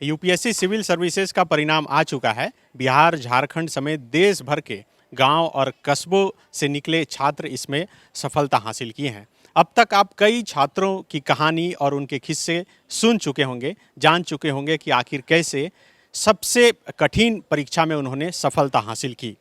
UPSC civil services का परिणाम आ चुका है। बिहार, झारखंड समेत देश भर के गांव और कस्बों से निकले छात्र इसमें सफलता हासिल किए हैं। अब तक आप कई छात्रों की कहानी और उनके किस्से सुन चुके होंगे, जान चुके होंगे कि आखिर कैसे सबसे कठिन परीक्षा में उन्होंने सफलता हासिल की।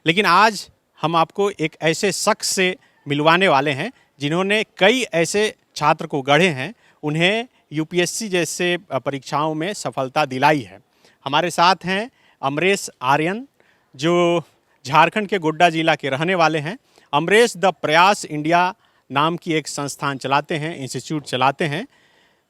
लेकिन आज हम आपको एक ऐसे शख्स से मिलवाने वाले हैं जिन्होंने कई ऐसे छात्र को गढ़े हैं, उन्हें यूपीएससी जैसे परीक्षाओं में सफलता दिलाई है। हमारे साथ हैं अमरेश आर्यन, जो झारखंड के गोड्डा जिला के रहने वाले हैं। अमरेश द प्रयास इंडिया नाम की एक संस्थान चलाते हैं, इंस्टीट्यूट चलाते हैं,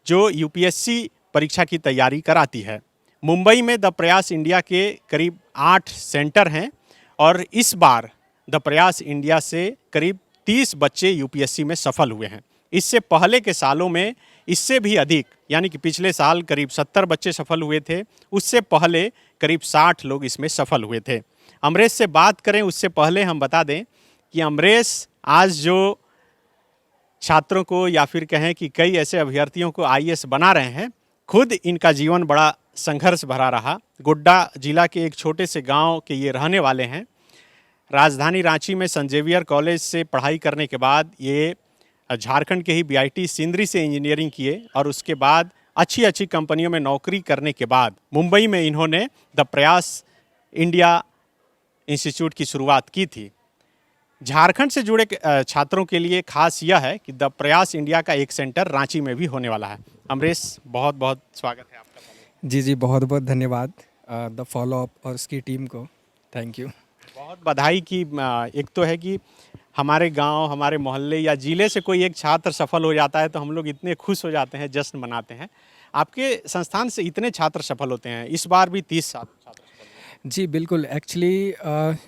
जो यूपीएससी परीक्षा की तैयारी कराती है। मुंबई में द प्रयास इंडिया के करीब 8 सेंटर हैं और इस बार द प्रयास इंडिया से करीब 30 बच्चे यूपीएससी में सफल हुए हैं। इससे पहले के सालों में इससे भी अधिक, यानी कि पिछले साल करीब 70 बच्चे सफल हुए थे, उससे पहले करीब 60 लोग इसमें सफल हुए थे। अमरेश से बात करें उससे पहले हम बता दें कि अमरेश आज जो छात्रों को या फिर कहें कि कई ऐसे अभ्यर्थियों को आईएएस बना रहे हैं, खुद इनका जीवन बड़ा संघर्ष भरा रहा। गोड्डा जिला के एक छोटे से गांव के ये रहने वाले हैं। राजधानी रांची में सेंट जेवियर कॉलेज से पढ़ाई करने के बाद ये झारखंड के ही बीआईटी सिंदरी से इंजीनियरिंग किए और उसके बाद अच्छी अच्छी कंपनियों में नौकरी करने के बाद मुंबई में इन्होंने द प्रयास इंडिया इंस्टीट्यूट की शुरुआत की थी। झारखंड से जुड़े छात्रों के लिए खास यह है कि द प्रयास इंडिया का एक सेंटर रांची में भी होने वाला है। अमरेश, बहुत बहुत स्वागत है आपका। जी, बहुत बहुत धन्यवाद द फॉलोअप और उसकी टीम को, थैंक यू। बहुत बधाई की एक तो है कि हमारे गांव, हमारे मोहल्ले या ज़िले से कोई एक छात्र सफल हो जाता है तो हम लोग इतने खुश हो जाते हैं, जश्न मनाते हैं। आपके संस्थान से इतने छात्र सफल होते हैं, इस बार भी 30 छात्र सफल हुए। जी बिल्कुल, एक्चुअली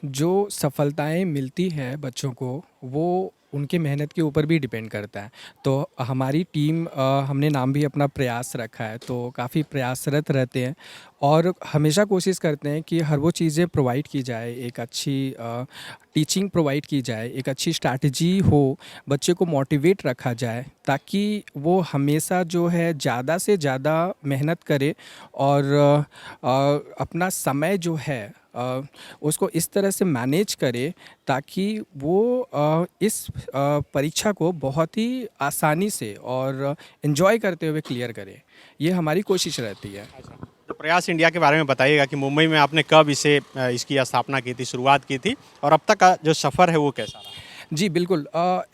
जो सफलताएं मिलती हैं बच्चों को, वो उनके मेहनत के ऊपर भी डिपेंड करता है। तो हमारी टीम, हमने नाम भी अपना प्रयास रखा है, तो काफ़ी प्रयासरत रहते हैं और हमेशा कोशिश करते हैं कि हर वो चीज़ें प्रोवाइड की जाए, एक अच्छी टीचिंग प्रोवाइड की जाए, एक अच्छी स्ट्रैटेजी हो, बच्चे को मोटिवेट रखा जाए ताकि वो हमेशा जो है ज़्यादा से ज़्यादा मेहनत करे और अपना समय जो है उसको इस तरह से मैनेज करे ताकि वो इस परीक्षा को बहुत ही आसानी से और एंजॉय करते हुए क्लियर करे। ये हमारी कोशिश रहती है। तो प्रयास इंडिया के बारे में बताइएगा कि मुंबई में आपने कब इसकी स्थापना की थी, शुरुआत की थी, और अब तक का जो सफ़र है वो कैसा रहा? जी बिल्कुल,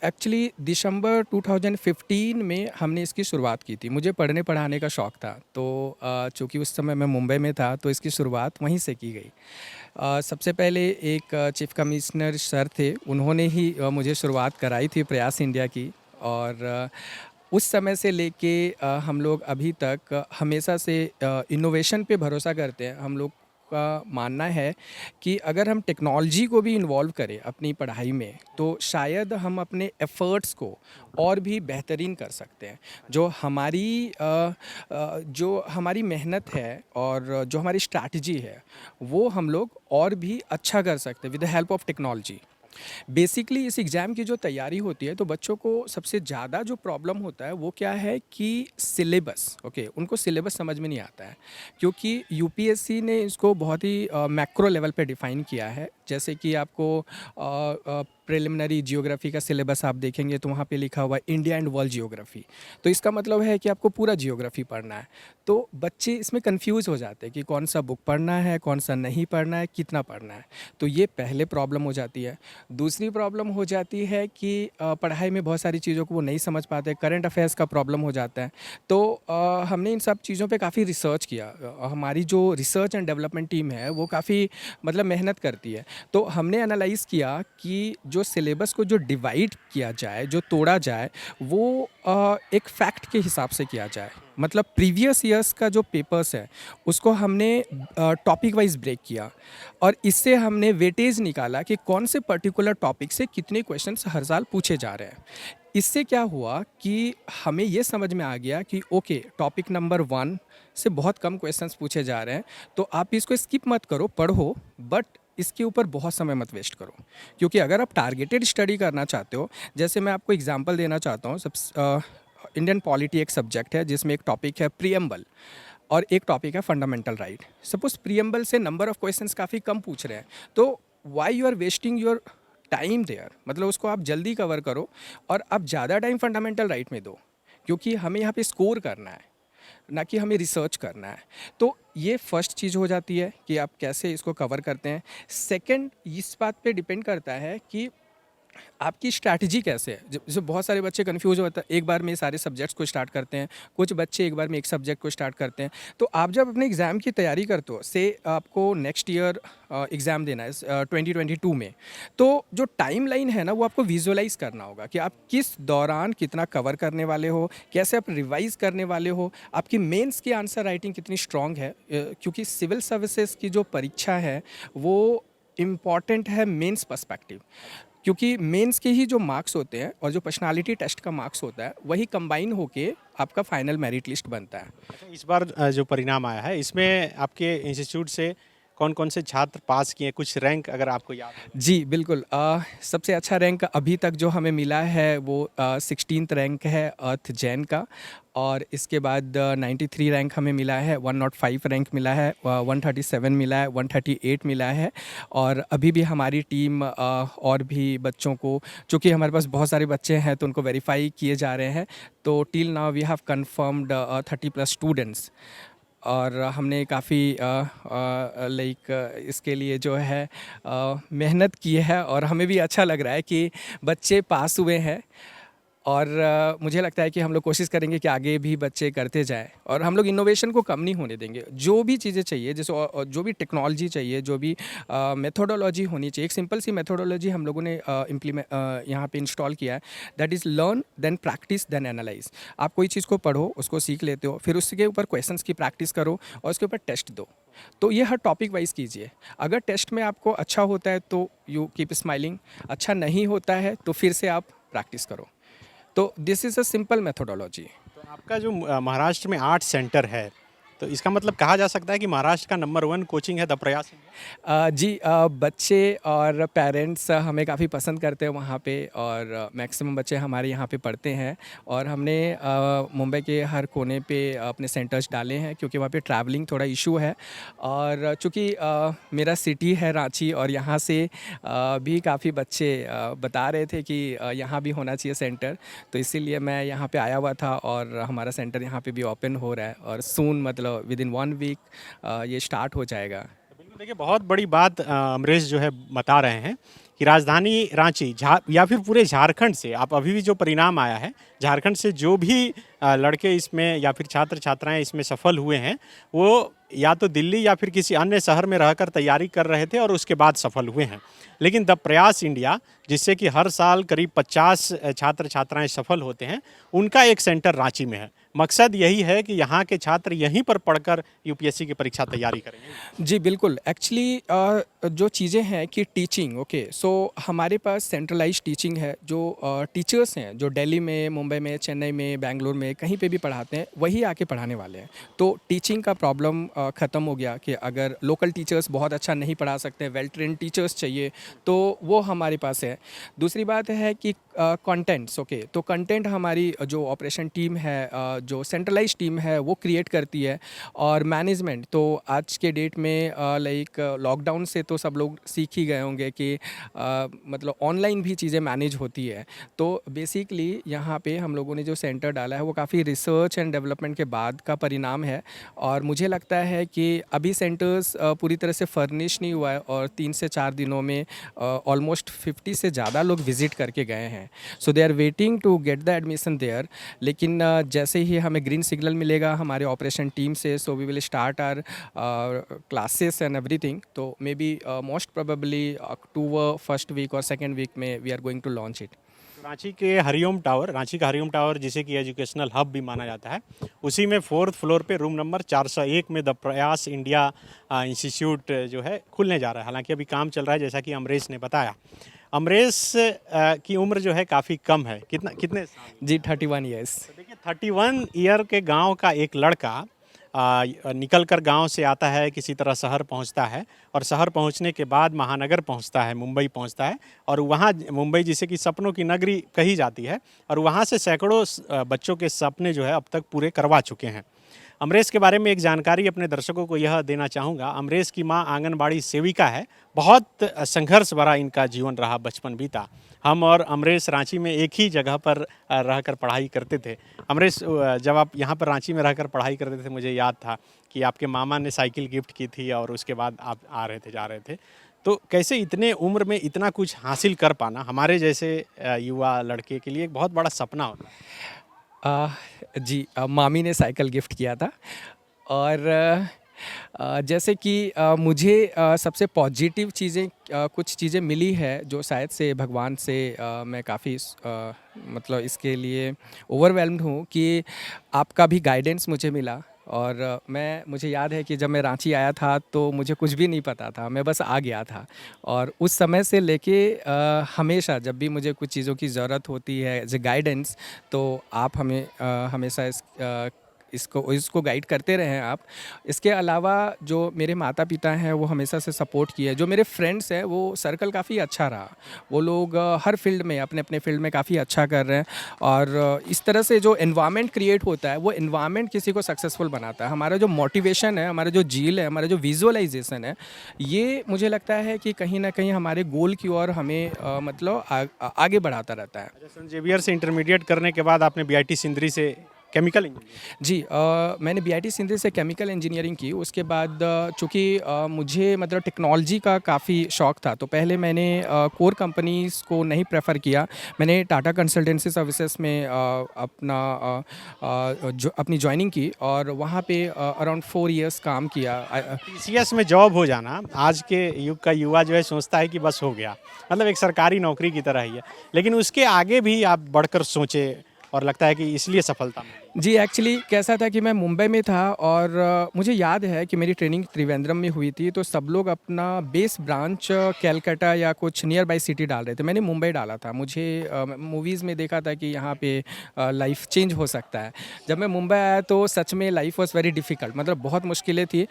एक्चुअली दिसंबर 2015 में हमने इसकी शुरुआत की थी। मुझे पढ़ने पढ़ाने का शौक़ था, तो चूँकि उस समय मैं मुंबई में था तो इसकी शुरुआत वहीं से की गई। सबसे पहले एक चीफ़ कमिश्नर सर थे, उन्होंने ही मुझे शुरुआत कराई थी प्रयास इंडिया की और उस समय से लेके हम लोग अभी तक हमेशा से इनोवेशन पे भरोसा करते हैं। हम लोग का मानना है कि अगर हम टेक्नोलॉजी को भी इन्वॉल्व करें अपनी पढ़ाई में तो शायद हम अपने एफ़र्ट्स को और भी बेहतरीन कर सकते हैं। जो हमारी मेहनत है और जो हमारी स्ट्रैटेजी है वो हम लोग और भी अच्छा कर सकते हैं with the help of technology. Basically इस एग्ज़ाम की जो तैयारी होती है तो बच्चों को सबसे ज़्यादा जो प्रॉब्लम होता है वो क्या है कि सिलेबस, उनको सिलेबस समझ में नहीं आता है क्योंकि यूपीएससी ने इसको बहुत ही मैक्रो लेवल पे डिफ़ाइन किया है। जैसे कि आपको प्रिलिमिनरी जियोग्राफी का सिलेबस आप देखेंगे तो वहाँ पे लिखा हुआ है इंडिया एंड वर्ल्ड जियोग्राफी, तो इसका मतलब है कि आपको पूरा जियोग्राफी पढ़ना है। तो बच्चे इसमें कंफ्यूज हो जाते हैं कि कौन सा बुक पढ़ना है, कौन सा नहीं पढ़ना है, कितना पढ़ना है। तो ये पहले प्रॉब्लम हो जाती है। दूसरी प्रॉब्लम हो जाती है कि पढ़ाई में बहुत सारी चीज़ों को वो नहीं समझ पाते, करंट अफेयर्स का प्रॉब्लम हो जाता है। तो हमने इन सब चीज़ों पे काफ़ी रिसर्च किया। हमारी जो रिसर्च एंड डेवलपमेंट टीम है वो काफ़ी मतलब मेहनत करती है। तो हमने एनालाइज़ किया कि जो सिलेबस को जो डिवाइड किया जाए, जो तोड़ा जाए, वो एक फैक्ट के हिसाब से किया जाए। मतलब प्रीवियस ईयर्स का जो पेपर्स है उसको हमने टॉपिक वाइज ब्रेक किया और इससे हमने वेटेज निकाला कि कौन से पर्टिकुलर टॉपिक से कितने क्वेश्चंस हर साल पूछे जा रहे हैं। इससे क्या हुआ कि हमें ये समझ में आ गया कि ओके, टॉपिक नंबर 1 से बहुत कम क्वेश्चंस पूछे जा रहे हैं, तो आप इसको स्किप मत करो, पढ़ो, बट इसके ऊपर बहुत समय मत वेस्ट करो। क्योंकि अगर आप टारगेटेड स्टडी करना चाहते हो, जैसे मैं आपको एग्जांपल देना चाहता हूँ, इंडियन पॉलिटी एक सब्जेक्ट है जिसमें एक टॉपिक है प्रीएम्बल। और एक टॉपिक है फंडामेंटल राइट। सपोज प्रीएम्बल से नंबर ऑफ क्वेश्चंस काफ़ी कम पूछ रहे हैं, तो why you are wasting your time there, मतलब उसको आप जल्दी कवर करो और आप ज़्यादा टाइम फंडामेंटल राइट में दो, क्योंकि हमें यहाँ पे स्कोर करना है, ना कि हमें रिसर्च करना है। तो ये फर्स्ट चीज़ हो जाती है कि आप कैसे इसको कवर करते हैं। सेकंड, इस बात पे डिपेंड करता है कि आपकी स्ट्रैटेजी कैसे है। जैसे बहुत सारे बच्चे कंफ्यूज होते हैं, एक बार में सारे सब्जेक्ट्स को स्टार्ट करते हैं, कुछ बच्चे एक बार में एक सब्जेक्ट को स्टार्ट करते हैं। तो आप जब अपने एग्ज़ाम की तैयारी करते हो, से आपको नेक्स्ट ईयर एग्ज़ाम देना है 2022 में, तो जो टाइम लाइन है ना, वो आपको विजुअलाइज करना होगा कि आप किस दौरान कितना कवर करने वाले हो, कैसे आप रिवाइज करने वाले हो, आपकी मेंस की आंसर राइटिंग कितनी स्ट्रांग है, क्योंकि सिविल सर्विसेज की जो परीक्षा है वो इम्पॉर्टेंट है मेंस पर्सपेक्टिव, क्योंकि मेंस के ही जो मार्क्स होते हैं और जो पर्सनालिटी टेस्ट का मार्क्स होता है वही कंबाइन होके आपका फाइनल मेरिट लिस्ट बनता है। अच्छा, इस बार जो परिणाम आया है इसमें आपके इंस्टीट्यूट से कौन-कौन से छात्र पास किए, कुछ रैंक अगर आपको याद है? जी, बिल्कुल। सबसे अच्छा रैंक अभी तक जो हमें मिला है वो 16th रैंक है अर्थ जैन का, और इसके बाद 93 रैंक हमें मिला है, 105 रैंक मिला है, 137 मिला है, 138 मिला है। और अभी भी हमारी टीम और भी बच्चों को, चूँकि हमारे पास बहुत सारे बच्चे हैं तो उनको वेरीफाई किए जा रहे हैं, तो till now we have confirmed 30+ students. और हमने काफ़ी लाइक इसके लिए जो है मेहनत की है, और हमें भी अच्छा लग रहा है कि बच्चे पास हुए हैं। और मुझे लगता है कि हम लोग कोशिश करेंगे कि आगे भी बच्चे करते जाएं, और हम लोग इनोवेशन को कम नहीं होने देंगे। जो भी चीज़ें चाहिए, जैसे और जो भी टेक्नोलॉजी चाहिए, जो भी मेथोडोलॉजी होनी चाहिए, एक सिंपल सी मेथोडोलॉजी हम लोगों ने यहाँ पे इंस्टॉल किया है, that is learn then practice then analyse. आप कोई चीज़ को पढ़ो, उसको सीख लेते हो, फिर उसके ऊपर क्वेश्चंस की प्रैक्टिस करो और उसके ऊपर टेस्ट दो। तो ये हर टॉपिक वाइज कीजिए। अगर टेस्ट में आपको अच्छा होता है तो यू कीप स्माइलिंग, अच्छा नहीं होता है तो फिर से आप प्रैक्टिस करो। तो this is a simple methodology. तो आपका जो महाराष्ट्र में 8 सेंटर है, तो इसका मतलब कहा जा सकता है कि महाराष्ट्र का नंबर 1 कोचिंग है द प्रयास इंडिया? जी, बच्चे और पेरेंट्स हमें काफ़ी पसंद करते हैं वहाँ पे, और मैक्सिमम बच्चे हमारे यहाँ पे पढ़ते हैं। और हमने मुंबई के हर कोने पे अपने सेंटर्स डाले हैं, क्योंकि वहाँ पे ट्रैवलिंग थोड़ा इशू है। और चूँकि मेरा सिटी है रांची, और यहाँ से भी काफ़ी बच्चे बता रहे थे कि यहाँ भी होना चाहिए सेंटर, तो इसीलिए मैं यहाँ पे आया हुआ था, और हमारा सेंटर यहाँ पे भी ओपन हो रहा है, और सून मतलब विद इन 1 वीक ये स्टार्ट हो जाएगा। बिल्कुल, देखिए बहुत बड़ी बात अमरेश जो है बता रहे हैं कि राजधानी रांची या फिर पूरे झारखंड से, आप अभी भी जो परिणाम आया है, झारखंड से जो भी लड़के इसमें या फिर छात्र छात्राएं इसमें सफल हुए हैं, वो या तो दिल्ली या फिर किसी अन्य शहर में रहकर तैयारी कर रहे थे और उसके बाद सफल हुए हैं। लेकिन द प्रयास इंडिया, जिससे कि हर साल करीब 50 छात्र छात्राएं सफल होते हैं, उनका एक सेंटर रांची में है। मकसद यही है कि यहाँ के छात्र यहीं पर पढ़कर यूपीएससी की परीक्षा तैयारी करेंगे। जी बिल्कुल। एक्चुअली जो चीज़ें हैं कि टीचिंग, ओके, सो हमारे पास सेंट्रलाइज्ड टीचिंग है। जो टीचर्स हैं, जो दिल्ली में, मुंबई में, चेन्नई में, बेंगलोर में, कहीं पे भी पढ़ाते हैं, वही आके पढ़ाने वाले हैं। तो टीचिंग का प्रॉब्लम ख़त्म हो गया कि अगर लोकल टीचर्स बहुत अच्छा नहीं पढ़ा सकते, वेल ट्रेन टीचर्स चाहिए, तो वो हमारे पास है। दूसरी बात है कि कंटेंट्स, ओके, तो कंटेंट हमारी जो ऑपरेशन टीम है, जो सेंट्रलाइज टीम है, वो क्रिएट करती है। और मैनेजमेंट तो आज के डेट में लाइक लॉकडाउन से तो सब लोग सीख ही गए होंगे कि मतलब ऑनलाइन भी चीज़ें मैनेज होती है। तो बेसिकली यहाँ पे हम लोगों ने जो सेंटर डाला है वो काफ़ी रिसर्च एंड डेवलपमेंट के बाद का परिणाम है। और मुझे लगता है कि अभी सेंटर्स पूरी तरह से फर्निश नहीं हुआ है, और 3 से 4 दिनों में ऑलमोस्ट 50 से ज़्यादा लोग विजिट करके गए हैं। So they are waiting to get the admission there. लेकिन जैसे ही हमें ग्रीन सिग्नल मिलेगा हमारे ऑपरेशन टीम से, so we will start our classes and everything. तो maybe most probably October first week और सेकेंड वीक में we are going to launch it. Ranchi के हरिओम टावर, रांची का हरिओम टावर जिसे कि एजुकेशनल हब भी माना जाता है, उसी में 4th फ्लोर पे रूम नंबर 401 में द प्रयास इंडिया इंस्टीट्यूट जो है खुलने जा रहा है। हालांकि अभी काम चल रहा है, जैसा कि अमरेश ने बताया। अमरेश की उम्र जो है काफ़ी कम है, कितने साल? जी 31 ईयर्स। तो देखिए 31 ईयर के गांव का एक लड़का निकल कर गाँव से आता है, किसी तरह शहर पहुंचता है, और शहर पहुंचने के बाद महानगर पहुंचता है, मुंबई पहुंचता है, और वहां मुंबई जिसे कि सपनों की नगरी कही जाती है, और वहां से सैकड़ों बच्चों के सपने जो है अब तक पूरे करवा चुके हैं। अमरेश के बारे में एक जानकारी अपने दर्शकों को यह देना चाहूँगा। अमरेश की माँ आंगनबाड़ी सेविका है। बहुत संघर्ष भरा इनका जीवन रहा, बचपन बीता। हम और अमरेश रांची में एक ही जगह पर रहकर पढ़ाई करते थे। अमरेश, जब आप यहाँ पर रांची में रहकर पढ़ाई करते थे, मुझे याद था कि आपके मामा ने साइकिल गिफ्ट की थी और उसके बाद आप आ रहे थे, जा रहे थे। तो कैसे इतने उम्र में इतना कुछ हासिल कर पाना हमारे जैसे युवा लड़के के लिए एक बहुत बड़ा सपना होता है। अ, जी, मामी ने साइकिल गिफ्ट किया था। और जैसे कि मुझे सबसे पॉजिटिव चीज़ें, कुछ चीज़ें मिली है जो शायद से भगवान से मैं काफ़ी मतलब इसके लिए ओवरवेल्म्ड हूँ कि आपका भी गाइडेंस मुझे मिला। और मुझे याद है कि जब मैं रांची आया था तो मुझे कुछ भी नहीं पता था, मैं बस आ गया था। और उस समय से लेके हमेशा जब भी मुझे कुछ चीज़ों की ज़रूरत होती है एज ए गाइडेंस, तो आप हमें हमेशा इसको गाइड करते रहें आप। इसके अलावा जो मेरे माता पिता हैं वो हमेशा से सपोर्ट किए। जो मेरे फ्रेंड्स हैं वो सर्कल काफ़ी अच्छा रहा। वो लोग हर फील्ड में, अपने अपने फील्ड में काफ़ी अच्छा कर रहे हैं। और इस तरह से जो एनवायरनमेंट क्रिएट होता है वो एनवायरनमेंट किसी को सक्सेसफुल बनाता है। हमारा जो मोटिवेशन है, हमारा जो जील है, हमारा जो विजुअलाइजेशन है, ये मुझे लगता है कि कहीं ना कहीं हमारे गोल की ओर हमें मतलब आगे बढ़ाता रहता है। अच्छा, सेंट जेवियर से इंटरमीडिएट करने के बाद आपने बीआईटी सिंदरी से केमिकल इंजीनियरिंग। जी, मैंने बीआईटी सिंधरी से केमिकल इंजीनियरिंग की। उसके बाद चूँकि मुझे मतलब टेक्नोलॉजी का काफ़ी शौक था, तो पहले मैंने कोर कंपनीज़ को नहीं प्रेफर किया। मैंने टाटा कंसल्टेंसी सर्विसेज में अपनी जॉइनिंग की और वहाँ पे अराउंड 4 इयर्स काम किया। टीसीएस में जॉब हो जाना आज के युग का युवा जो है सोचता है कि बस हो गया, मतलब एक सरकारी नौकरी की तरह ही है। लेकिन उसके आगे भी आप बढ़कर सोचे और लगता है कि इसलिए सफलता मिली। जी, एक्चुअली कैसा था कि मैं मुंबई में था और मुझे याद है कि मेरी ट्रेनिंग त्रिवेंद्रम में हुई थी, तो सब लोग अपना बेस ब्रांच कैलकाटा या कुछ नियर बाय सिटी डाल रहे थे। मैंने मुंबई डाला था। मुझे मूवीज़ में देखा था कि यहाँ पे लाइफ चेंज हो सकता है। जब मैं मुंबई आया तो सच में लाइफ वॉज़ वेरी डिफ़िकल्ट, मतलब बहुत मुश्किलें थी।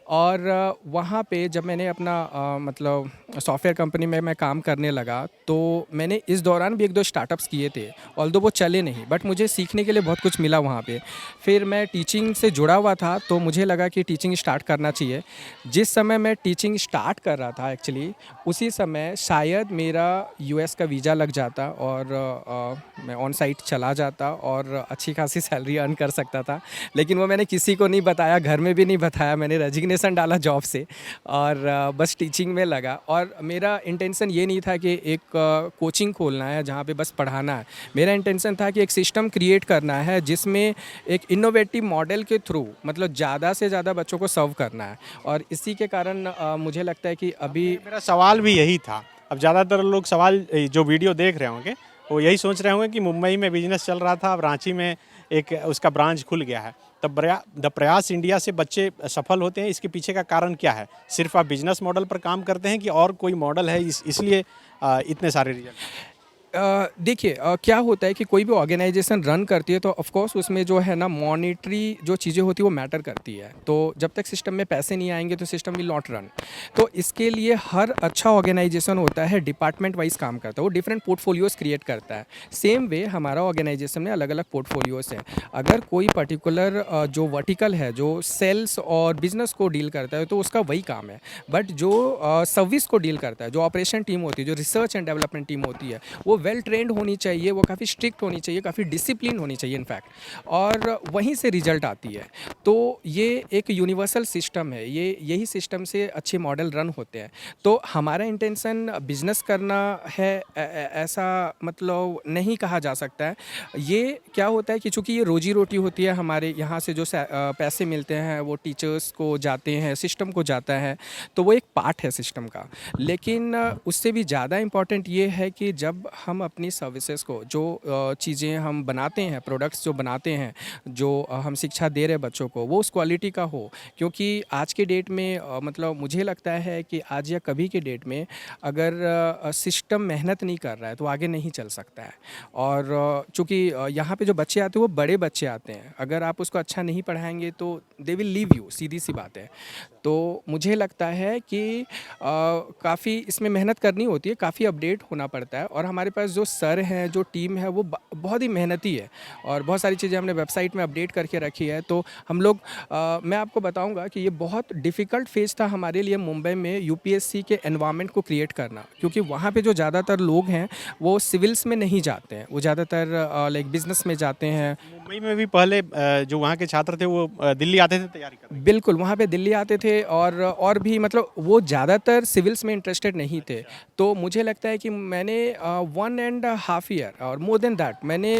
और वहाँ पे जब मैंने अपना मतलब सॉफ्टवेयर कंपनी में मैं काम करने लगा, तो मैंने इस दौरान भी 1-2 स्टार्टअप्स किए थे। ऑल्दो वो चले नहीं, बट मुझे सीखने के लिए बहुत कुछ मिला वहाँ पे। फिर मैं टीचिंग से जुड़ा हुआ था, तो मुझे लगा कि टीचिंग स्टार्ट करना चाहिए। जिस समय मैं टीचिंग स्टार्ट कर रहा था एक्चुअली, उसी समय शायद मेरा यूएस का वीज़ा लग जाता और मैं ऑन साइट चला जाता और अच्छी खासी सैलरी अर्न कर सकता था। लेकिन वो मैंने किसी को नहीं बताया, घर में भी नहीं बताया। मैंने रेजिग्नेशन डाला जॉब से और बस टीचिंग में लगा। और मेरा इंटेंशन ये नहीं था कि एक कोचिंग खोलना है जहाँ पे बस पढ़ाना है। मेरा इंटेंशन था कि एक सिस्टम क्रिएट करना है जिसमें एक इनोवेटिव मॉडल के थ्रू मतलब ज़्यादा से ज़्यादा बच्चों को सर्व करना है। और इसी के कारण मुझे लगता है कि अभी मेरा सवाल भी यही था। अब ज़्यादातर लोग सवाल जो वीडियो देख रहे होंगे वो यही सोच रहे होंगे कि मुंबई में बिजनेस चल रहा था, अब रांची में एक उसका ब्रांच खुल गया है। तब द प्रयास इंडिया से बच्चे सफल होते हैं, इसके पीछे का कारण क्या है? सिर्फ आप बिजनेस मॉडल पर काम करते हैं कि और कोई मॉडल है इसलिए इतने सारे रिजल्ट? देखिए, क्या होता है कि कोई भी ऑर्गेनाइजेशन रन करती है तो ऑफ कोर्स उसमें जो है ना मॉनेटरी जो चीज़ें होती है वो मैटर करती है। तो जब तक सिस्टम में पैसे नहीं आएंगे तो सिस्टम विल नॉट रन। तो इसके लिए हर अच्छा ऑर्गेनाइजेशन होता है डिपार्टमेंट वाइज काम करता है, वो डिफरेंट पोर्टफोलियोज़ क्रिएट करता है। सेम वे हमारा ऑर्गेनाइजेशन में अलग अलग पोर्टफोलियोज़ हैं। अगर कोई पर्टिकुलर जो वर्टिकल है जो सेल्स और बिजनेस को डील करता है तो उसका वही काम है। बट जो सर्विस को डील करता है, जो ऑपरेशन टीम होती है, जो रिसर्च एंड डेवलपमेंट टीम होती है, वो वेल ट्रेंड होनी चाहिए, वो काफ़ी स्ट्रिक्ट होनी चाहिए, काफ़ी डिसिप्लिन होनी चाहिए इनफैक्ट, और वहीं से रिजल्ट आती है। तो ये एक यूनिवर्सल सिस्टम है, यही सिस्टम से अच्छे मॉडल रन होते हैं। तो हमारा इंटेंशन बिजनेस करना है ऐसा मतलब नहीं कहा जा सकता है। ये क्या होता है कि चूँकि ये रोजी रोटी होती है, हमारे यहाँ से जो पैसे मिलते हैं वो टीचर्स को जाते हैं, सिस्टम को जाता है, तो वो एक पार्ट है सिस्टम का। लेकिन उससे भी ज़्यादा इम्पॉर्टेंट ये है कि जब हम अपनी सर्विसेज को जो चीज़ें हम बनाते हैं, प्रोडक्ट्स जो बनाते हैं, जो हम शिक्षा दे रहे हैं बच्चों को, वो उस क्वालिटी का हो। क्योंकि आज के डेट में मतलब मुझे लगता है कि आज या कभी के डेट में अगर सिस्टम मेहनत नहीं कर रहा है तो आगे नहीं चल सकता है। और चूँकि यहाँ पे जो बच्चे आते हैं वो बड़े बच्चे आते हैं, अगर आप उसको अच्छा नहीं पढ़ाएंगे तो दे विल लीव यू, सीधी सी बात है। तो मुझे लगता है कि काफ़ी इसमें मेहनत करनी होती है, काफ़ी अपडेट होना पड़ता है और हमारे पास जो सर हैं, जो टीम है, वो बहुत ही मेहनती है और बहुत सारी चीज़ें हमने वेबसाइट में अपडेट करके रखी है। तो हम लोग मैं आपको बताऊंगा कि ये बहुत डिफ़िकल्ट फेज़ था हमारे लिए मुंबई में यूपीएससी के एनवायरनमेंट को क्रिएट करना, क्योंकि वहाँ पे जो ज़्यादातर लोग हैं वो सिविल्स में नहीं जाते हैं, वो ज़्यादातर लाइक बिजनेस में जाते हैं। मुंबई में भी पहले जो वहाँ के छात्र थे वो दिल्ली आते थे तैयारी करने के बिल्कुल, वहाँ पे दिल्ली आते थे और भी मतलब वो ज़्यादातर सिविल्स में इंटरेस्टेड नहीं थे। तो मुझे लगता है कि मैंने 1 एंड हाफ ईयर और मोर देन दैट मैंने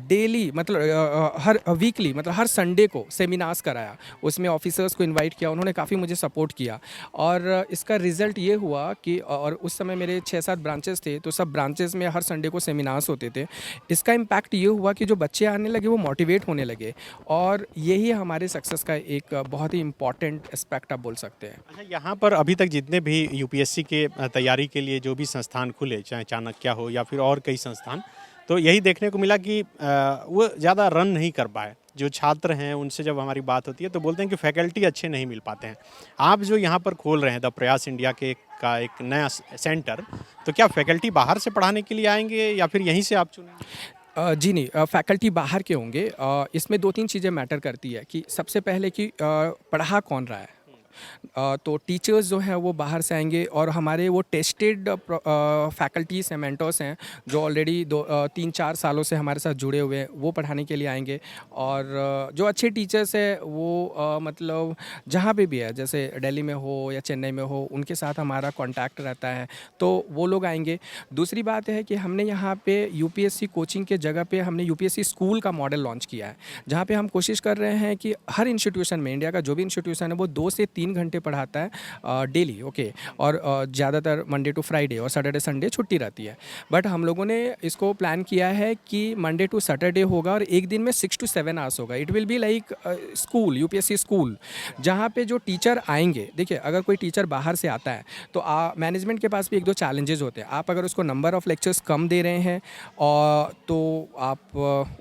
डेली मतलब हर वीकली मतलब हर संडे को सेमिनार्स कराया। उसमें ऑफिसर्स को इनवाइट किया, उन्होंने काफ़ी मुझे सपोर्ट किया और इसका रिज़ल्ट ये हुआ कि और उस समय मेरे 6-7 ब्रांचेस थे, तो सब ब्रांचेस में हर संडे को सेमिनार्स होते थे। इसका इम्पैक्ट ये हुआ कि जो बच्चे आने लगे वो मोटिवेट होने लगे और यही हमारे सक्सेस का एक बहुत ही इम्पॉर्टेंट एस्पेक्ट आप बोल सकते हैं। अच्छा, यहाँ पर अभी तक जितने भी यूपीएससी के तैयारी के लिए जो भी संस्थान खुले, चाहे चाणक्य हो या फिर और कई संस्थान, तो यही देखने को मिला कि वो ज़्यादा रन नहीं कर पाए। जो छात्र हैं उनसे जब हमारी बात होती है तो बोलते हैं कि फैकल्टी अच्छे नहीं मिल पाते हैं। आप जो यहाँ पर खोल रहे हैं द प्रयास इंडिया के का एक नया सेंटर, तो क्या फैकल्टी बाहर से पढ़ाने के लिए आएंगे या फिर यहीं से आप चुनेंगे? जी नहीं, फैकल्टी बाहर के होंगे। इसमें 2-3 चीज़ें मैटर करती है कि सबसे पहले कि पढ़ा कौन रहा है। तो टीचर्स जो हैं वो बाहर से आएंगे और हमारे वो टेस्टेड फैकल्टीज़ हैं, मेंटर्स हैं जो ऑलरेडी 3-4 सालों से हमारे साथ जुड़े हुए हैं, वो पढ़ाने के लिए आएंगे। और जो अच्छे टीचर्स हैं वो मतलब जहाँ पे भी है, जैसे दिल्ली में हो या चेन्नई में हो, उनके साथ हमारा कांटेक्ट रहता है, तो वो लोग आएंगे। दूसरी बात है कि हमने यहाँ पे यूपीएससी कोचिंग के जगह पे हमने यूपीएससी स्कूल का मॉडल लॉन्च किया है, जहाँ पे हम कोशिश कर रहे हैं कि हर इंस्टीट्यूशन में, इंडिया का जो भी इंस्टीट्यूशन है वो 2 से 3 घंटे पढ़ाता है डेली, ओके। और ज़्यादातर मंडे टू फ्राइडे और सैटरडे संडे छुट्टी रहती है। बट हम लोगों ने इसको प्लान किया है कि मंडे टू सैटरडे होगा और एक दिन में 6 to 7 आवर्स होगा। It will be like school, UPSC school, जहाँ पे जो टीचर आएंगे, देखिए अगर कोई टीचर बाहर से आता है तो मैनेजमेंट के पास भी 1-2 चैलेंजेस होते हैं। आप अगर उसको नंबर ऑफ़ लेक्चर्स कम दे रहे हैं और तो आप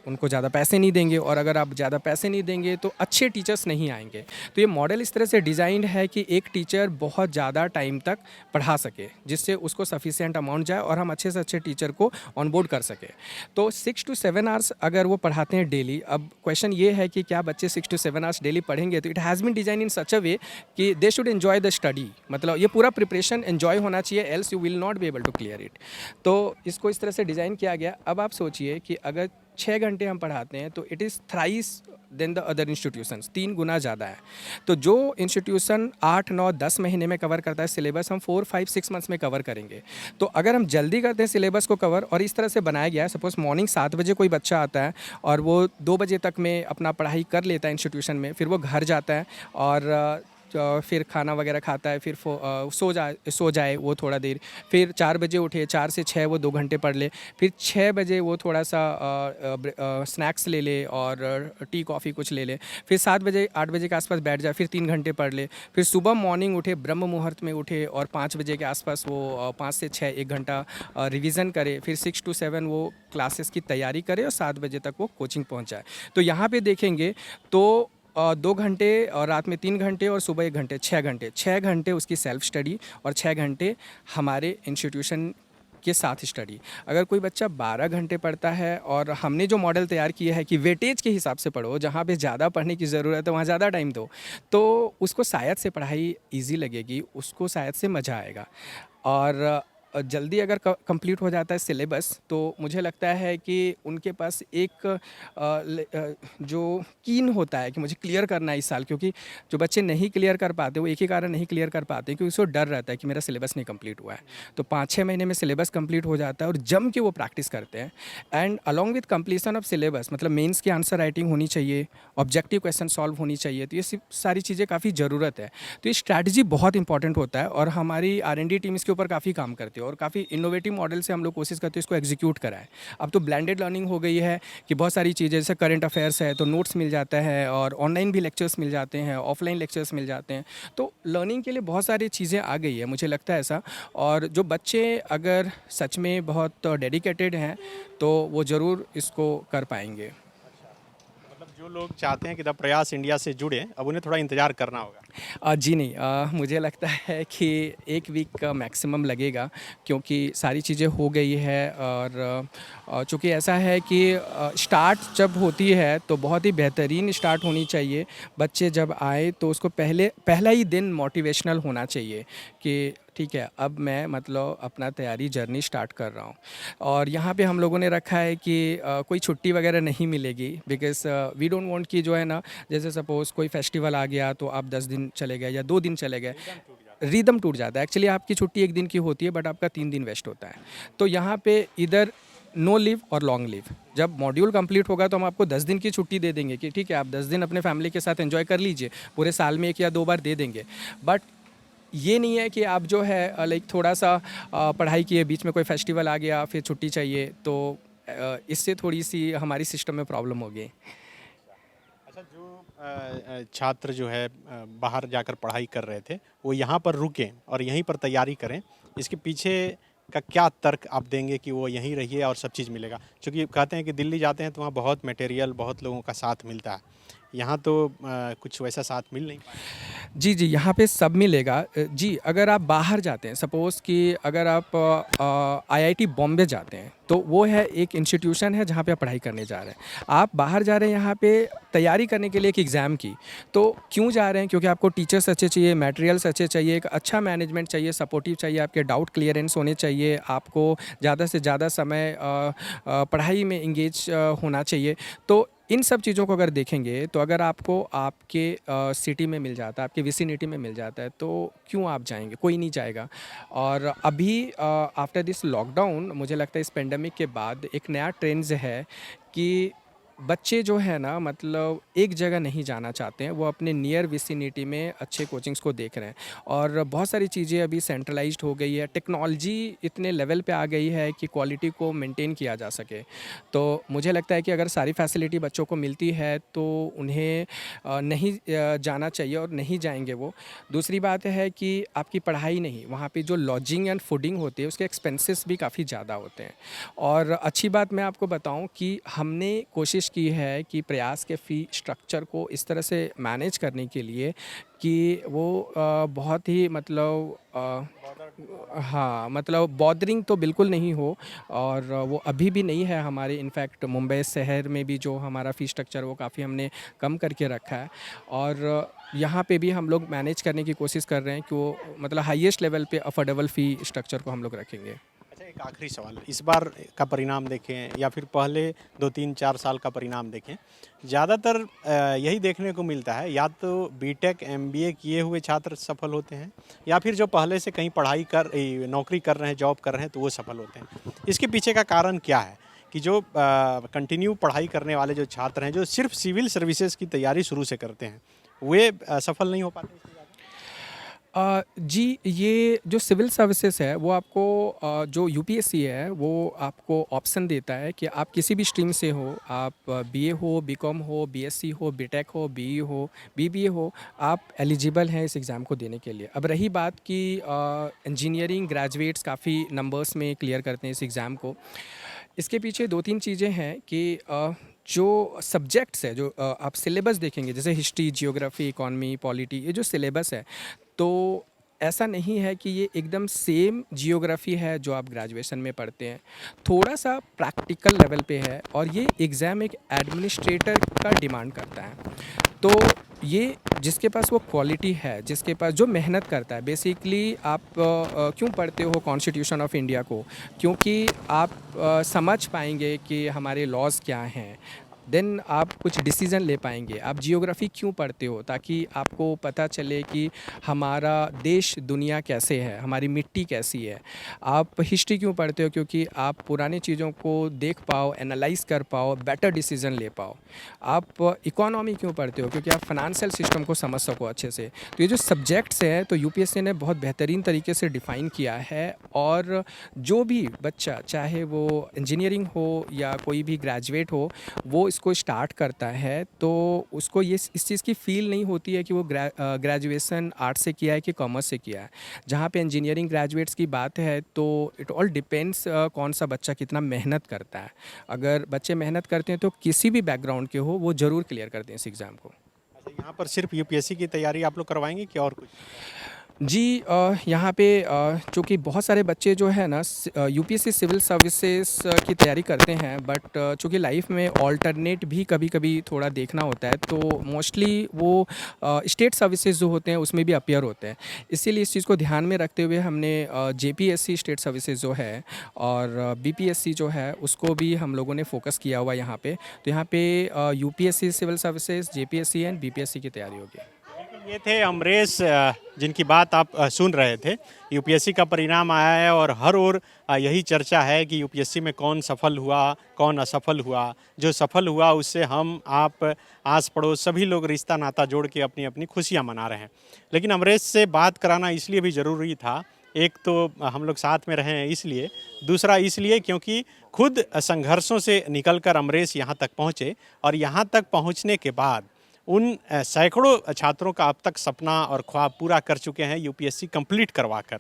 उनको ज़्यादा पैसे नहीं देंगे, और अगर आप ज़्यादा पैसे नहीं देंगे तो अच्छे टीचर्स नहीं आएंगे। तो ये मॉडल इस तरह से डिज़ाइंड है कि एक टीचर बहुत ज़्यादा टाइम तक पढ़ा सके, जिससे उसको सफिशिएंट अमाउंट जाए और हम अच्छे से अच्छे टीचर को ऑनबोर्ड कर सके। तो 6 to 7 आवर्स अगर वो पढ़ाते हैं डेली, अब क्वेश्चन ये है कि क्या बच्चे 6 to 7 आवर्स डेली पढ़ेंगे? तो it has been design in such a way कि they should enjoy the study, मतलब ये पूरा प्रिपरेशन एन्जॉय होना चाहिए, else you will not be able to clear it. तो इसको इस तरह से डिज़ाइन किया गया। अब आप सोचिए कि अगर 6 घंटे हम पढ़ाते हैं तो it is thrice than the other institutions, 3 गुना ज़्यादा है। तो जो इंस्टीट्यूशन 8, 9, 10 महीने में कवर करता है सिलेबस, हम 4, 5, 6 मंथ्स में कवर करेंगे। तो अगर हम जल्दी करते हैं सिलेबस को कवर, और इस तरह से बनाया गया है, सपोज मॉर्निंग 7 बजे कोई बच्चा आता है और वो 2 बजे तक में अपना पढ़ाई कर लेता है इंस्टीट्यूशन में, फिर वो घर जाता है और फिर खाना वगैरह खाता है, फिर सो जाए वो थोड़ा देर, फिर 4 बजे उठे, 4 से 6 वो 2 घंटे पढ़ ले, फिर 6 बजे वो थोड़ा सा स्नैक्स ले ले और टी कॉफ़ी कुछ ले ले, फिर 7 बजे 8 बजे के आसपास बैठ जाए, फिर 3 घंटे पढ़ ले, फिर सुबह मॉर्निंग उठे, ब्रह्म मुहूर्त में उठे और 5 बजे के आसपास वो 5 से 6 1 घंटा रिवीजन करे, फिर 6 to 7 वो क्लासेस की तैयारी करे और 7 बजे तक वो कोचिंग पहुँच जाए। तो यहाँ पे देखेंगे तो 2 घंटे और रात में 3 घंटे और सुबह 1 घंटे, 6 घंटे उसकी सेल्फ स्टडी और 6 घंटे हमारे इंस्टीट्यूशन के साथ स्टडी। अगर कोई बच्चा 12 घंटे पढ़ता है, और हमने जो मॉडल तैयार किया है कि वेटेज के हिसाब से पढ़ो, जहाँ पे ज़्यादा पढ़ने की ज़रूरत है वहाँ ज़्यादा टाइम दो, तो उसको शायद से पढ़ाई ईजी लगेगी, उसको शायद से मज़ा आएगा। और जल्दी अगर कंप्लीट हो जाता है सिलेबस, तो मुझे लगता है कि उनके पास एक जो कीन होता है कि मुझे क्लियर करना है इस साल, क्योंकि जो बच्चे नहीं क्लियर कर पाते वो एक ही कारण नहीं क्लियर कर पाते क्योंकि उसको डर रहता है कि मेरा सिलेबस नहीं कंप्लीट हुआ है। तो 5-6 महीने में सिलेबस कंप्लीट हो जाता है और जम के वो प्रैक्टिस करते हैं। And along with completion of syllabus, मतलब मेंस की आंसर राइटिंग होनी चाहिए, ऑब्जेक्टिव क्वेश्चन सॉल्व होनी चाहिए, तो ये सारी चीज़ें काफ़ी ज़रूरत है। तो ये स्ट्रैटेजी बहुत इंपॉर्टेंट होता है और हमारी R&D टीम इसके ऊपर काफ़ी काम करती है और काफ़ी इनोवेटिव मॉडल से हम लोग कोशिश करते हैं इसको एग्जीक्यूट कराएं। अब तो ब्लेंडेड लर्निंग हो गई है कि बहुत सारी चीज़ें, जैसे करंट अफेयर्स है तो नोट्स मिल जाता है और ऑनलाइन भी लेक्चर्स मिल जाते हैं, ऑफलाइन लेक्चर्स मिल जाते हैं। तो लर्निंग के लिए बहुत सारी चीज़ें आ गई है, मुझे लगता है ऐसा। और जो बच्चे अगर सच में बहुत डेडिकेटेड हैं तो वो ज़रूर इसको कर पाएंगे। जो लोग चाहते हैं कि द प्रयास इंडिया से जुड़े, अब उन्हें थोड़ा इंतज़ार करना होगा। जी नहीं, मुझे लगता है कि 1 वीक का मैक्सिमम लगेगा, क्योंकि सारी चीज़ें हो गई है। और चूँकि ऐसा है कि स्टार्ट जब होती है तो बहुत ही बेहतरीन स्टार्ट होनी चाहिए। बच्चे जब आए तो उसको पहला ही दिन मोटिवेशनल होना चाहिए कि ठीक है, अब मैं मतलब अपना तैयारी जर्नी स्टार्ट कर रहा हूँ। और यहाँ पे हम लोगों ने रखा है कि कोई छुट्टी वगैरह नहीं मिलेगी, बिकॉज़ वी डोंट वांट कि जो है ना, जैसे सपोज़ कोई फेस्टिवल आ गया तो आप 10 दिन चले गए या 2 दिन चले गए, रिदम टूट जाता है। एक्चुअली आपकी छुट्टी 1 दिन की होती है, बट आपका 3 दिन वेस्ट होता है। तो यहाँ पे इधर नो लीव और लॉन्ग लीव। जब मॉड्यूल कंप्लीट होगा तो हम आपको 10 दिन की छुट्टी दे देंगे कि ठीक है, आप 10 दिन अपने फैमिली के साथ एंजॉय कर लीजिए, पूरे साल में 1 या 2 बार दे देंगे। बट ये नहीं है कि आप जो है लाइक थोड़ा सा पढ़ाई किए, बीच में कोई फेस्टिवल आ गया फिर छुट्टी चाहिए, तो इससे थोड़ी सी हमारी सिस्टम में प्रॉब्लम होगी। अच्छा, जो छात्र जो है बाहर जाकर पढ़ाई कर रहे थे, वो यहाँ पर रुकें और यहीं पर तैयारी करें, इसके पीछे का क्या तर्क आप देंगे कि वो यहीं रहिए और सब चीज़ मिलेगा? क्योंकि कहते हैं कि दिल्ली जाते हैं तो वहाँ बहुत मटेरियल, बहुत लोगों का साथ मिलता है। यहाँ तो कुछ वैसा साथ मिल नहीं पाएगा। जी, जी, यहाँ पे सब मिलेगा। जी, अगर आप बाहर जाते हैं, सपोज़ कि अगर आप आईआईटी बॉम्बे जाते हैं, तो वो है एक इंस्टीट्यूशन है जहाँ पे आप पढ़ाई करने जा रहे हैं। आप बाहर जा रहे हैं यहाँ पे तैयारी करने के लिए एक एग्ज़ाम की, तो क्यों जा रहे हैं? क्योंकि आपको टीचर्स अच्छे चाहिए, मटेरियल्स अच्छे चाहिए, एक अच्छा मैनेजमेंट चाहिए, सपोर्टिव चाहिए, आपके डाउट क्लियरेंस होने चाहिए, आपको ज़्यादा से ज़्यादा समय पढ़ाई में एंगेज होना चाहिए। तो इन सब चीज़ों को अगर देखेंगे तो अगर आपको आपके सिटी में मिल जाता है, आपके विसिनिटी में मिल जाता है, तो क्यों आप जाएँगे? कोई नहीं जाएगा। और अभी आफ्टर दिस लॉकडाउन मुझे लगता है इस पेंडेमिक के बाद एक नया ट्रेंड्स है कि बच्चे जो है ना, मतलब एक जगह नहीं जाना चाहते हैं, वो अपने नियर विसिनिटी में अच्छे कोचिंग्स को देख रहे हैं। और बहुत सारी चीज़ें अभी सेंट्रलाइज्ड हो गई है, टेक्नोलॉजी इतने लेवल पे आ गई है कि क्वालिटी को मेंटेन किया जा सके। तो मुझे लगता है कि अगर सारी फैसिलिटी बच्चों को मिलती है तो उन्हें नहीं जाना चाहिए और नहीं जाएंगे वो। दूसरी बात है कि आपकी पढ़ाई नहीं, वहाँ पे जो लॉजिंग एंड फूडिंग होती है उसके एक्सपेंसेस भी काफ़ी ज़्यादा होते हैं। और अच्छी बात मैं आपको बताऊं कि हमने कोशिश की है कि प्रयास के फ़ी स्ट्रक्चर को इस तरह से मैनेज करने के लिए कि वो बहुत ही मतलब हाँ, मतलब बॉदरिंग तो बिल्कुल नहीं हो। और वो अभी भी नहीं है हमारे, इनफैक्ट मुंबई शहर में भी जो हमारा फ़ी स्ट्रक्चर वो काफ़ी हमने कम करके रखा है। और यहाँ पे भी हम लोग मैनेज करने की कोशिश कर रहे हैं कि वो मतलब हाईएस्ट लेवल पे अफोर्डेबल फ़ी स्ट्रक्चर को हम लोग रखेंगे। अच्छा, एक आखिरी सवाल, इस बार का परिणाम देखें या फिर पहले 2-3-4 साल का परिणाम देखें, ज़्यादातर यही देखने को मिलता है, या तो बीटेक एमबीए किए हुए छात्र सफल होते हैं, या फिर जो पहले से कहीं पढ़ाई नौकरी कर रहे हैं, जॉब कर रहे हैं, तो वो सफल होते हैं। इसके पीछे का कारण क्या है कि जो कंटिन्यू पढ़ाई करने वाले जो छात्र हैं, जो सिर्फ सिविल सर्विसेज की तैयारी शुरू से करते हैं, वे सफल नहीं हो पाते? इसकी वजह? जी, ये जो सिविल सर्विसेज है वो आपको जो यूपीएससी है वो आपको ऑप्शन देता है कि आप किसी भी स्ट्रीम से हो, आप बीए हो, बीकॉम हो, बीएससी हो, बीटेक हो, बीई हो, बीबीए हो, आप एलिजिबल हैं इस एग्ज़ाम को देने के लिए। अब रही बात कि इंजीनियरिंग ग्रेजुएट्स काफ़ी नंबर्स में क्लियर करते हैं इस एग्ज़ाम को। इसके पीछे 2-3 चीज़ें हैं कि जो सब्जेक्ट्स है, जो आप सिलेबस देखेंगे, जैसे हिस्ट्री, जियोग्राफी, इकोनॉमी, पॉलिटी, ये जो सिलेबस है, तो ऐसा नहीं है कि ये एकदम सेम जियोग्राफी है जो आप ग्रेजुएशन में पढ़ते हैं। थोड़ा सा प्रैक्टिकल लेवल पे है और ये एग्ज़ाम एक एडमिनिस्ट्रेटर का डिमांड करता है। तो ये जिसके पास वो क्वालिटी है, जिसके पास जो मेहनत करता है, बेसिकली आप क्यों पढ़ते हो कॉन्स्टिट्यूशन ऑफ इंडिया को? क्योंकि आप समझ पाएंगे कि हमारे लॉज क्या हैं, देन आप कुछ डिसीज़न ले पाएंगे। आप जियोग्राफी क्यों पढ़ते हो? ताकि आपको पता चले कि हमारा देश दुनिया कैसे है, हमारी मिट्टी कैसी है। आप हिस्ट्री क्यों पढ़ते हो? क्योंकि आप पुरानी चीज़ों को देख पाओ, एनालाइज कर पाओ, बेटर डिसीज़न ले पाओ। आप इकोनॉमी क्यों पढ़ते हो? क्योंकि आप फाइनेंशियल सिस्टम को समझ सको अच्छे से। तो ये जो सब्जेक्ट्स हैं, तो यूपीएससी ने बहुत बेहतरीन तरीके से डिफ़ाइन किया है। और जो भी बच्चा, चाहे वो इंजीनियरिंग हो या कोई भी ग्रेजुएट हो, वो इसको उसको स्टार्ट करता है तो उसको ये इस चीज़ की फील नहीं होती है कि वो ग्रेजुएशन आर्ट्स से किया है कि कॉमर्स से किया है। जहाँ पे इंजीनियरिंग ग्रेजुएट्स की बात है तो इट ऑल डिपेंड्स कौन सा बच्चा कितना मेहनत करता है। अगर बच्चे मेहनत करते हैं तो किसी भी बैकग्राउंड के हो वो ज़रूर क्लियर करते हैं इस एग्ज़ाम को। अच्छा, यहाँ पर सिर्फ यूपीएससी की तैयारी आप लोग करवाएंगे कि और कुछ? जी यहाँ पे चूँकि बहुत सारे बच्चे जो है ना यूपीएससी सिविल सर्विसेज की तैयारी करते हैं, बट चूँकि लाइफ में ऑल्टरनेट भी कभी कभी थोड़ा देखना होता है तो मोस्टली वो स्टेट सर्विसेज जो होते हैं उसमें भी अपीयर होते हैं। इसीलिए इस चीज़ को ध्यान में रखते हुए हमने जेपीएससी स्टेट सर्विसेज जो है और बीपीएससी जो है उसको भी हम लोगों ने फोकस किया हुआ यहाँ पे। तो यहाँ पे UPSC civil services, JPSC and BPSC की तैयारी होगी। ये थे अमरेश, जिनकी बात आप सुन रहे थे। यूपीएससी का परिणाम आया है और हर ओर यही चर्चा है कि यूपीएससी में कौन सफल हुआ, कौन असफल हुआ। जो सफल हुआ उससे हम आप आस पड़ोस सभी लोग रिश्ता नाता जोड़ के अपनी अपनी खुशियां मना रहे हैं। लेकिन अमरेश से बात कराना इसलिए भी ज़रूरी था, एक तो हम लोग साथ में रहे हैं इसलिए, दूसरा इसलिए क्योंकि खुद संघर्षों से निकलकर अमरेश यहाँ तक पहुँचे और यहाँ तक पहुँचने के बाद उन सैकड़ों छात्रों का अब तक सपना और ख्वाब पूरा कर चुके हैं यूपीएससी कंप्लीट करवाकर।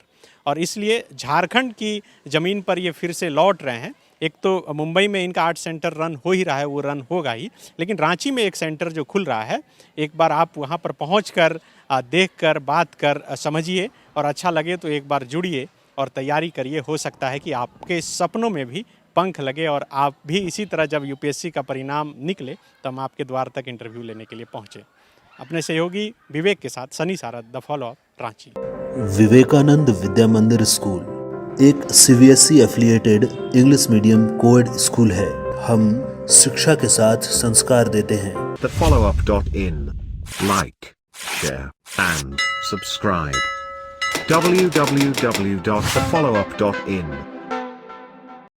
और इसलिए झारखंड की ज़मीन पर ये फिर से लौट रहे हैं। एक तो मुंबई में इनका आर्ट सेंटर रन हो ही रहा है, वो रन होगा ही, लेकिन रांची में एक सेंटर जो खुल रहा है, एक बार आप वहाँ पर पहुँचकर देखकर बात कर समझिए और अच्छा लगे तो एक बार जुड़िए और तैयारी करिए। हो सकता है कि आपके सपनों में भी पंख लगे और आप भी इसी तरह जब यूपीएससी का परिणाम निकले तो हम आपके द्वार तक इंटरव्यू लेने के लिए पहुंचे। अपने सहयोगी विवेक के साथ सनी सारद, द फॉलो, रांची। विवेकानंद विद्या मंदिर स्कूल एक CBSE affiliated English medium coed school है। हम शिक्षा के साथ संस्कार देते हैं। thefollowup.in. Like, share and subscribe. www.thefollowup.in